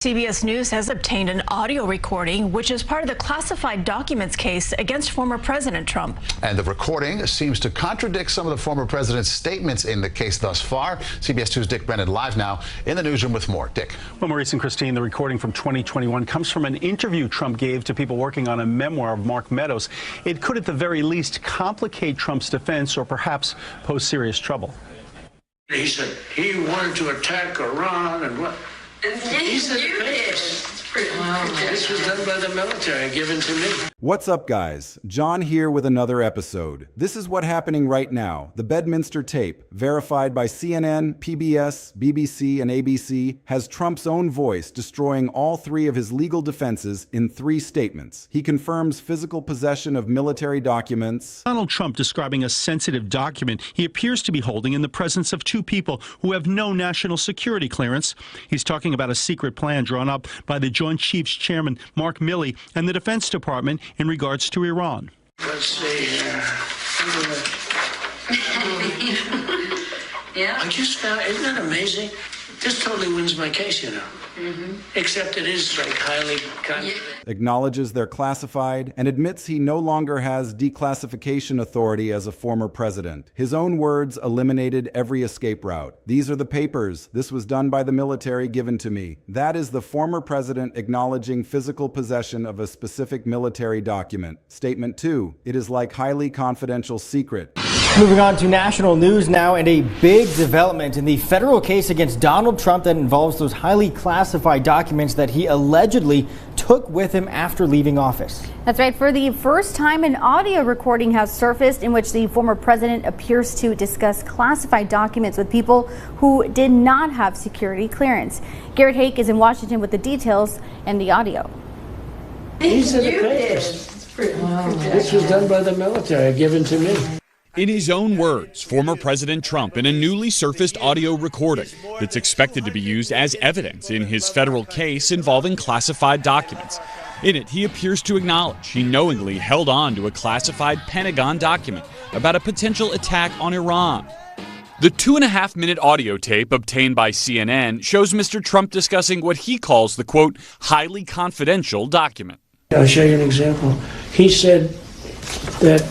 CBS News has obtained an audio recording, which is part of the classified documents case against former President Trump. And the recording seems to contradict some of the former president's statements in the case thus far. CBS 2's Dick Brennan live now in the newsroom with more. Dick. Well, Maurice and Christine, the recording from 2021 comes from an interview Trump gave to people working on a memoir of Mark Meadows. It could, at the very least, complicate Trump's defense or perhaps pose serious trouble. He said he wanted to attack Iran and what? He said this was done by the military, given to me. What's up, guys? John here with another episode. This is what's happening right now. The Bedminster tape, verified by CNN, PBS, BBC, and ABC, has Trump's own voice destroying all three of his legal defenses in 3 statements. He confirms physical possession of military documents. Donald Trump describing a sensitive document he appears to be holding in the presence of 2 people who have no national security clearance. He's talking about a secret plan drawn up by the Joint Chiefs Chairman Mark Milley and the Defense Department in regards to Iran. Let's see here. Yeah. I just found, isn't that amazing? This totally wins my case, you know. Except it is like highly confidential. Acknowledges they're classified and admits he no longer has declassification authority as a former president. His own words eliminated every escape route. These are the papers. This was done by the military, given to me. That is the former president acknowledging physical possession of a specific military document. Statement 2. It is like highly confidential secret. Moving on to national news now, and a big development in the federal case against Donald Trump that involves those highly classified documents that he allegedly took with him after leaving office. That's right. For the first time, an audio recording has surfaced in which the former president appears to discuss classified documents with people who did not have security clearance. Garrett Hake is in Washington with the details and the audio. These are the papers. This was done by the military, given to me. In his own words, former President Trump in a newly surfaced audio recording that's expected to be used as evidence in his federal case involving classified documents. In it, he appears to acknowledge he knowingly held on to a classified Pentagon document about a potential attack on Iran. The 2.5-minute audio tape obtained by CNN shows Mr. Trump discussing what he calls the, quote, highly confidential document. I'll show you an example. He said that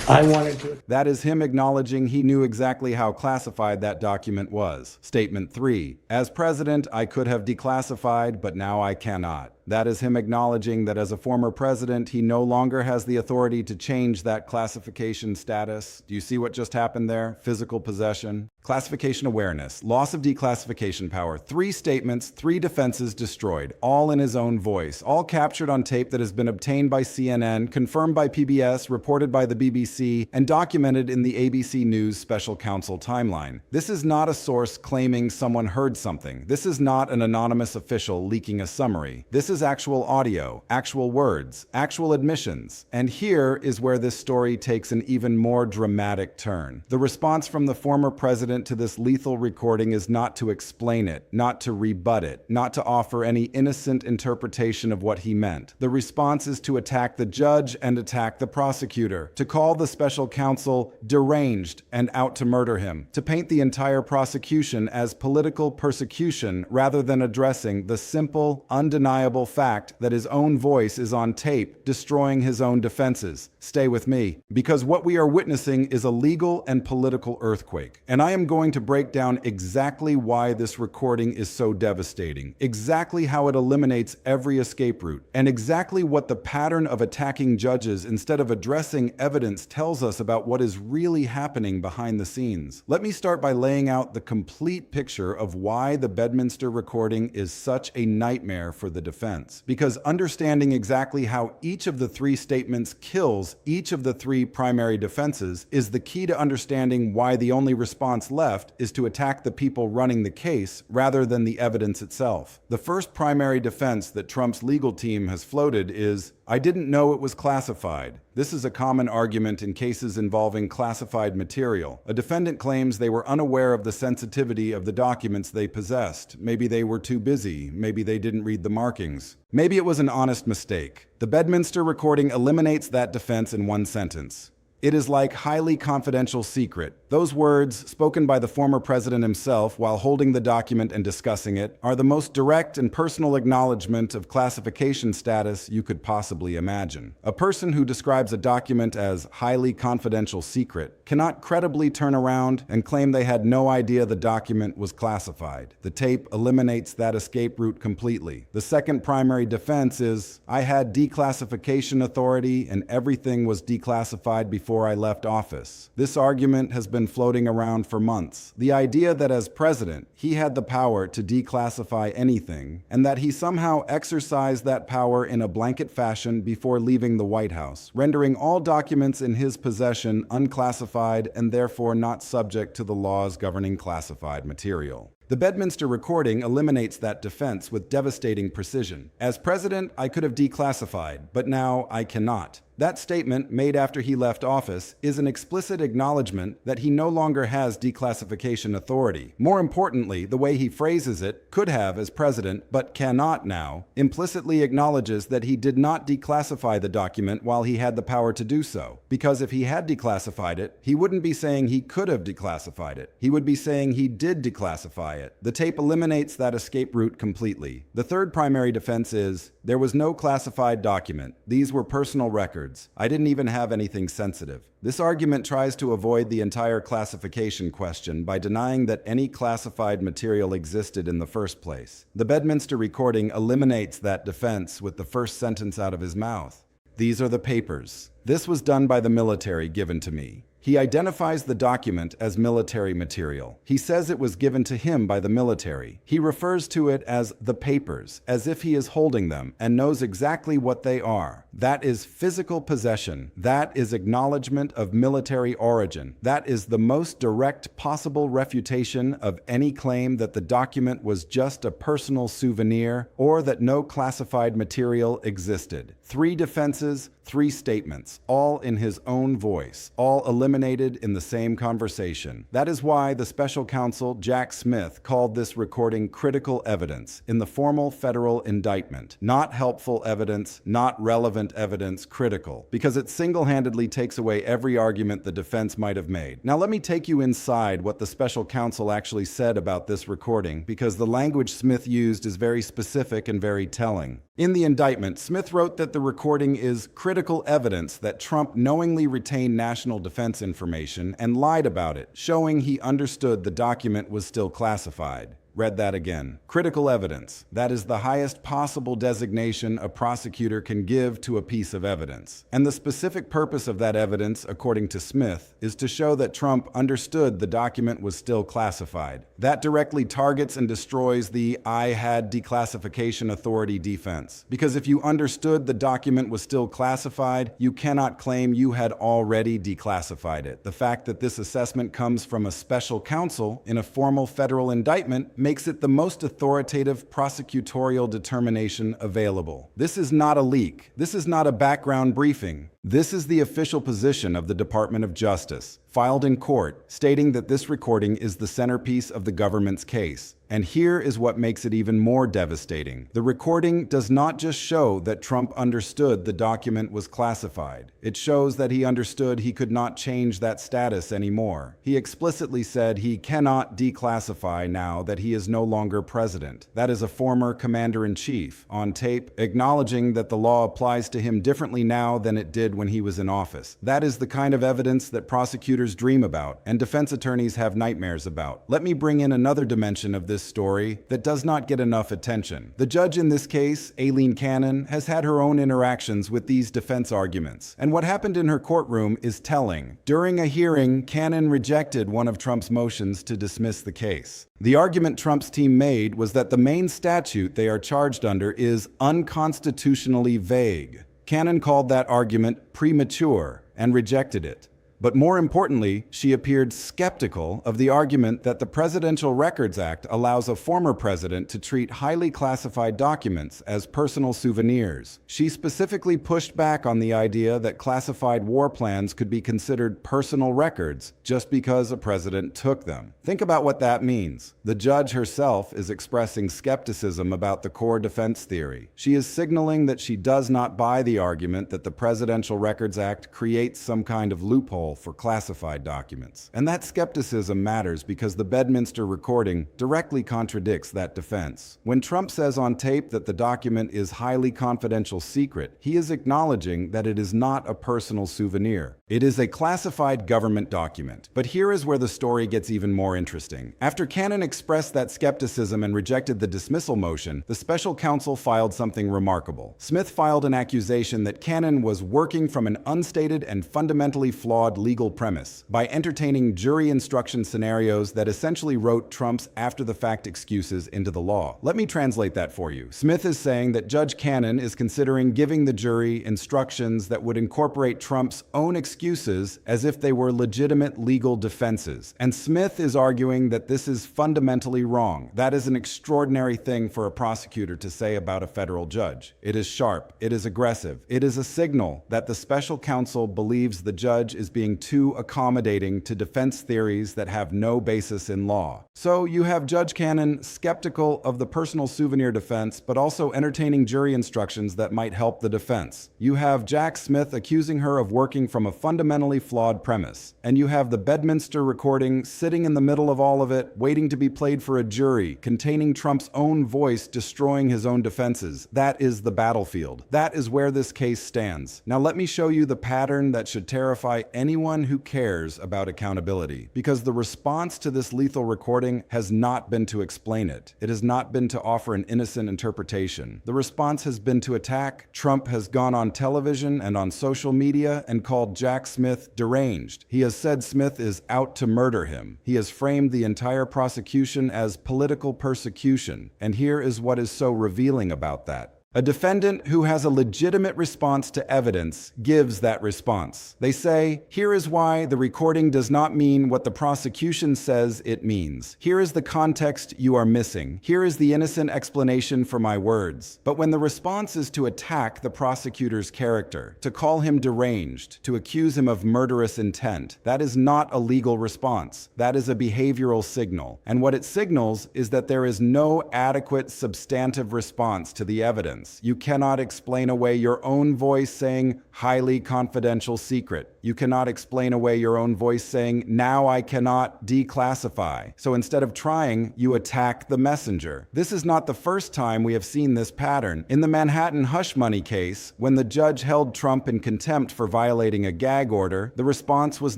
I wanted to. That is him acknowledging he knew exactly how classified that document was. Statement 3. As president, I could have declassified, but now I cannot. That is him acknowledging that as a former president, he no longer has the authority to change that classification status. Do you see what just happened there? Physical possession, classification awareness, loss of declassification power. 3 statements, 3 defenses destroyed, all in his own voice, all captured on tape that has been obtained by CNN, confirmed by PBS, reported by the BBC, and documented in the ABC News special counsel timeline. This is not a source claiming someone heard something. This is not an anonymous official leaking a summary. This is actual audio, actual words, actual admissions. And here is where this story takes an even more dramatic turn. The response from the former president to this lethal recording is not to explain it, not to rebut it, not to offer any innocent interpretation of what he meant. The response is to attack the judge and attack the prosecutor, to call the special counsel deranged and out to murder him, to paint the entire prosecution as political persecution rather than addressing the simple, undeniable fact that his own voice is on tape, destroying his own defenses. Stay with me, because what we are witnessing is a legal and political earthquake. And I am going to break down exactly why this recording is so devastating, exactly how it eliminates every escape route, and exactly what the pattern of attacking judges instead of addressing evidence tells us about what is really happening behind the scenes. Let me start by laying out the complete picture of why the Bedminster recording is such a nightmare for the defense. Because understanding exactly how each of the 3 statements kills each of the 3 primary defenses is the key to understanding why the only response left is to attack the people running the case rather than the evidence itself. The first primary defense that Trump's legal team has floated is, I didn't know it was classified. This is a common argument in cases involving classified material. A defendant claims they were unaware of the sensitivity of the documents they possessed. Maybe they were too busy. Maybe they didn't read the markings. Maybe it was an honest mistake. The Bedminster recording eliminates that defense in one sentence. It is like highly confidential secret. Those words, spoken by the former president himself while holding the document and discussing it, are the most direct and personal acknowledgement of classification status you could possibly imagine. A person who describes a document as highly confidential secret cannot credibly turn around and claim they had no idea the document was classified. The tape eliminates that escape route completely. The second primary defense is, I had declassification authority and everything was declassified before I left office. This argument has been floating around for months. The idea that as president, he had the power to declassify anything, and that he somehow exercised that power in a blanket fashion before leaving the White House, rendering all documents in his possession unclassified and therefore not subject to the laws governing classified material. The Bedminster recording eliminates that defense with devastating precision. As president, I could have declassified, but now I cannot. That statement, made after he left office, is an explicit acknowledgement that he no longer has declassification authority. More importantly, the way he phrases it, could have as president, but cannot now, implicitly acknowledges that he did not declassify the document while he had the power to do so. Because if he had declassified it, he wouldn't be saying he could have declassified it. He would be saying he did declassify it. The tape eliminates that escape route completely. The third primary defense is, there was no classified document. These were personal records. I didn't even have anything sensitive. This argument tries to avoid the entire classification question by denying that any classified material existed in the first place. The Bedminster recording eliminates that defense with the first sentence out of his mouth. These are the papers. This was done by the military given to me. He identifies the document as military material. He says it was given to him by the military. He refers to it as the papers, as if he is holding them and knows exactly what they are. That is physical possession. That is acknowledgement of military origin. That is the most direct possible refutation of any claim that the document was just a personal souvenir or that no classified material existed. 3 defenses, 3 statements, all in his own voice, all eliminated in the same conversation. That is why the special counsel, Jack Smith, called this recording critical evidence in the formal federal indictment. Not helpful evidence, not relevant evidence, critical, because it single-handedly takes away every argument the defense might have made. Now let me take you inside what the special counsel actually said about this recording, because the language Smith used is very specific and very telling. In the indictment, Smith wrote that the recording is critical evidence that Trump knowingly retained national defense information and lied about it, showing he understood the document was still classified. Read that again. Critical evidence. That is the highest possible designation a prosecutor can give to a piece of evidence. And the specific purpose of that evidence, according to Smith, is to show that Trump understood the document was still classified. That directly targets and destroys the "I had declassification authority" defense. Because if you understood the document was still classified, you cannot claim you had already declassified it. The fact that this assessment comes from a special counsel in a formal federal indictment makes it the most authoritative prosecutorial determination available. This is not a leak. This is not a background briefing. This is the official position of the Department of Justice, filed in court, stating that this recording is the centerpiece of the government's case. And here is what makes it even more devastating. The recording does not just show that Trump understood the document was classified. It shows that he understood he could not change that status anymore. He explicitly said he cannot declassify now that he is no longer president. That is a former commander-in-chief on tape acknowledging that the law applies to him differently now than it did when he was in office. That is the kind of evidence that prosecutors dream about and defense attorneys have nightmares about. Let me bring in another dimension of this story that does not get enough attention. The judge in this case, Aileen Cannon, has had her own interactions with these defense arguments. And what happened in her courtroom is telling. During a hearing, Cannon rejected one of Trump's motions to dismiss the case. The argument Trump's team made was that the main statute they are charged under is unconstitutionally vague. Cannon called that argument premature and rejected it. But more importantly, she appeared skeptical of the argument that the Presidential Records Act allows a former president to treat highly classified documents as personal souvenirs. She specifically pushed back on the idea that classified war plans could be considered personal records just because a president took them. Think about what that means. The judge herself is expressing skepticism about the core defense theory. She is signaling that she does not buy the argument that the Presidential Records Act creates some kind of loophole for classified documents. And that skepticism matters because the Bedminster recording directly contradicts that defense. When Trump says on tape that the document is highly confidential secret, he is acknowledging that it is not a personal souvenir. It is a classified government document. But here is where the story gets even more interesting. After Cannon expressed that skepticism and rejected the dismissal motion, the special counsel filed something remarkable. Smith filed an accusation that Cannon was working from an unstated and fundamentally flawed legal premise by entertaining jury instruction scenarios that essentially wrote Trump's after-the-fact excuses into the law. Let me translate that for you. Smith is saying that Judge Cannon is considering giving the jury instructions that would incorporate Trump's own excuses as if they were legitimate legal defenses. And Smith is arguing that this is fundamentally wrong. That is an extraordinary thing for a prosecutor to say about a federal judge. It is sharp. It is aggressive. It is a signal that the special counsel believes the judge is being too accommodating to defense theories that have no basis in law. So you have Judge Cannon skeptical of the personal souvenir defense, but also entertaining jury instructions that might help the defense. You have Jack Smith accusing her of working from a fundamentally flawed premise. And you have the Bedminster recording sitting in the middle of all of it, waiting to be played for a jury, containing Trump's own voice destroying his own defenses. That is the battlefield. That is where this case stands. Now let me show you the pattern that should terrify anyone who cares about accountability, because the response to this lethal recording has not been to explain it. It has not been to offer an innocent interpretation. The response has been to attack. Trump has gone on television and on social media and called Jack Smith deranged. He has said Smith is out to murder him. He has framed the entire prosecution as political persecution. And here is what is so revealing about that. A defendant who has a legitimate response to evidence gives that response. They say, here is why the recording does not mean what the prosecution says it means. Here is the context you are missing. Here is the innocent explanation for my words. But when the response is to attack the prosecutor's character, to call him deranged, to accuse him of murderous intent, that is not a legal response. That is a behavioral signal. And what it signals is that there is no adequate substantive response to the evidence. You cannot explain away your own voice saying, highly confidential secret. You cannot explain away your own voice saying, now I cannot declassify. So instead of trying, you attack the messenger. This is not the first time we have seen this pattern. In the Manhattan hush money case, when the judge held Trump in contempt for violating a gag order, the response was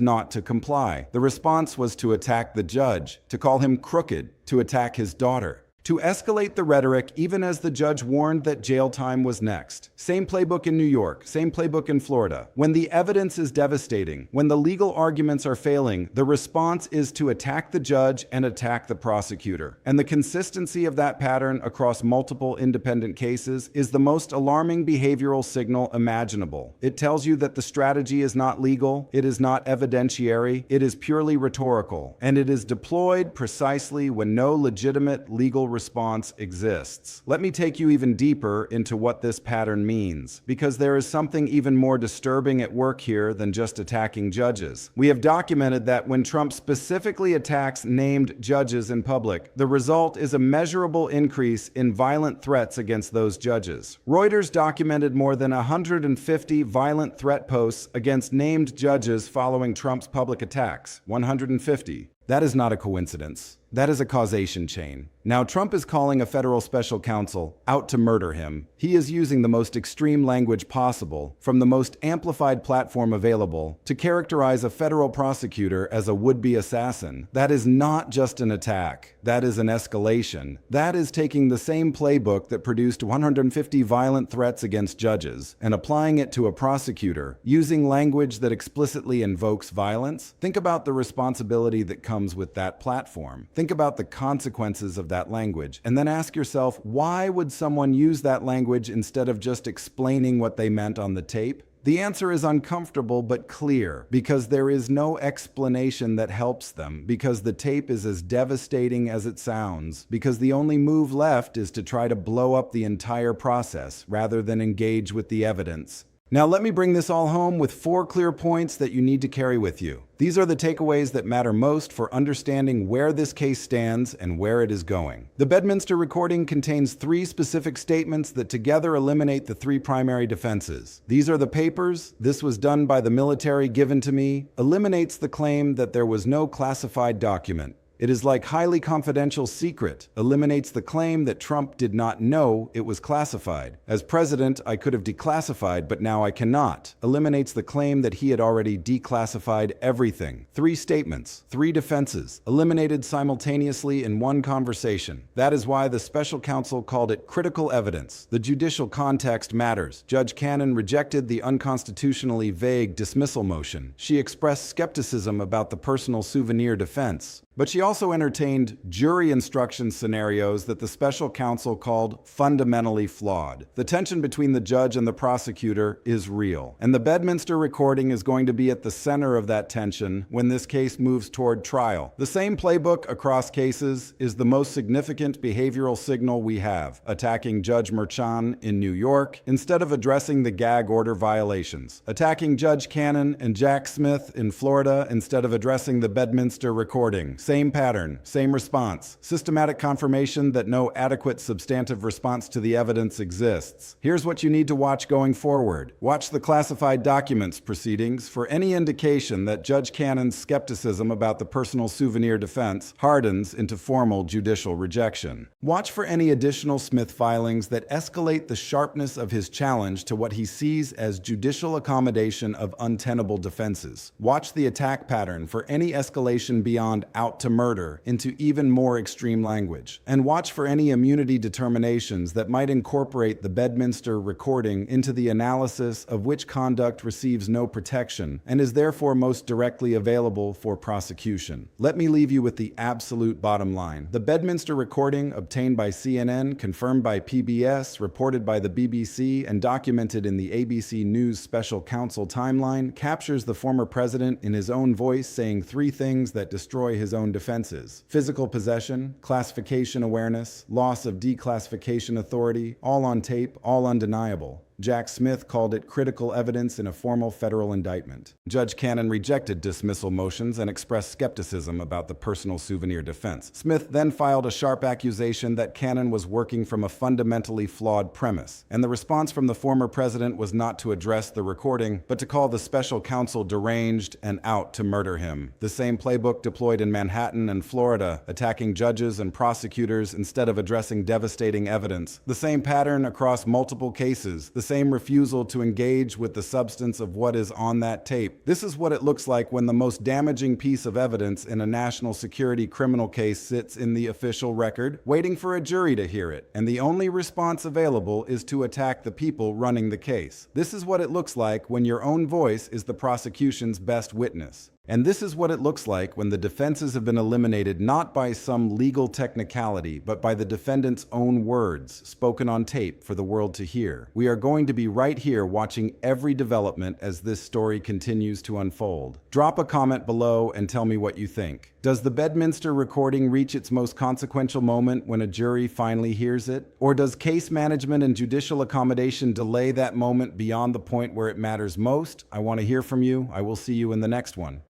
not to comply. The response was to attack the judge, to call him crooked, to attack his daughter. To escalate the rhetoric even as the judge warned that jail time was next. Same playbook in New York, same playbook in Florida. When the evidence is devastating, when the legal arguments are failing, the response is to attack the judge and attack the prosecutor. And the consistency of that pattern across multiple independent cases is the most alarming behavioral signal imaginable. It tells you that the strategy is not legal, it is not evidentiary, it is purely rhetorical, and it is deployed precisely when no legitimate legal response exists. Let me take you even deeper into what this pattern means, because there is something even more disturbing at work here than just attacking judges. We have documented that when Trump specifically attacks named judges in public, the result is a measurable increase in violent threats against those judges. Reuters documented more than 150 violent threat posts against named judges following Trump's public attacks. 150. That is not a coincidence. That is a causation chain. Now, Trump is calling a federal special counsel out to murder him. He is using the most extreme language possible, from the most amplified platform available, to characterize a federal prosecutor as a would-be assassin. That is not just an attack. That is an escalation. That is taking the same playbook that produced 150 violent threats against judges and applying it to a prosecutor, using language that explicitly invokes violence. Think about the responsibility that comes with that platform. Think about the consequences of that language, and then ask yourself, why would someone use that language instead of just explaining what they meant on the tape? The answer is uncomfortable but clear, because there is no explanation that helps them, because the tape is as devastating as it sounds, because the only move left is to try to blow up the entire process rather than engage with the evidence. Now let me bring this all home with 4 clear points that you need to carry with you. These are the takeaways that matter most for understanding where this case stands and where it is going. The Bedminster recording contains 3 specific statements that together eliminate the 3 primary defenses. These are the papers, this was done by the military given to me, eliminates the claim that there was no classified document. It is like highly confidential secret, eliminates the claim that Trump did not know it was classified. As president, I could have declassified, but now I cannot. Eliminates the claim that he had already declassified everything. 3 statements, 3 defenses, eliminated simultaneously in one conversation. That is why the special counsel called it critical evidence. The judicial context matters. Judge Cannon rejected the unconstitutionally vague dismissal motion. She expressed skepticism about the personal souvenir defense. But she also entertained jury instruction scenarios that the special counsel called fundamentally flawed. The tension between the judge and the prosecutor is real, and the Bedminster recording is going to be at the center of that tension when this case moves toward trial. The same playbook across cases is the most significant behavioral signal we have, attacking Judge Merchan in New York instead of addressing the gag order violations, attacking Judge Cannon and Jack Smith in Florida instead of addressing the Bedminster recording. Same pattern, same response. Systematic confirmation that no adequate substantive response to the evidence exists. Here's what you need to watch going forward. Watch the classified documents proceedings for any indication that Judge Cannon's skepticism about the personal souvenir defense hardens into formal judicial rejection. Watch for any additional Smith filings that escalate the sharpness of his challenge to what he sees as judicial accommodation of untenable defenses. Watch the attack pattern for any escalation beyond out to murder into even more extreme language. And watch for any immunity determinations that might incorporate the Bedminster recording into the analysis of which conduct receives no protection and is therefore most directly available for prosecution. Let me leave you with the absolute bottom line. The Bedminster recording, obtained by CNN, confirmed by PBS, reported by the BBC, and documented in the ABC News Special Counsel timeline, captures the former president in his own voice saying 3 things that destroy his own defenses: physical possession, classification awareness, loss of declassification authority, all on tape, all undeniable. Jack Smith called it critical evidence in a formal federal indictment. Judge Cannon rejected dismissal motions and expressed skepticism about the personal souvenir defense. Smith then filed a sharp accusation that Cannon was working from a fundamentally flawed premise, and the response from the former president was not to address the recording, but to call the special counsel deranged and out to murder him. The same playbook deployed in Manhattan and Florida, attacking judges and prosecutors instead of addressing devastating evidence. The same pattern across multiple cases. The same refusal to engage with the substance of what is on that tape. This is what it looks like when the most damaging piece of evidence in a national security criminal case sits in the official record, waiting for a jury to hear it, and the only response available is to attack the people running the case. This is what it looks like when your own voice is the prosecution's best witness. And this is what it looks like when the defenses have been eliminated not by some legal technicality, but by the defendant's own words, spoken on tape for the world to hear. We are going to be right here watching every development as this story continues to unfold. Drop a comment below and tell me what you think. Does the Bedminster recording reach its most consequential moment when a jury finally hears it? Or does case management and judicial accommodation delay that moment beyond the point where it matters most? I want to hear from you. I will see you in the next one.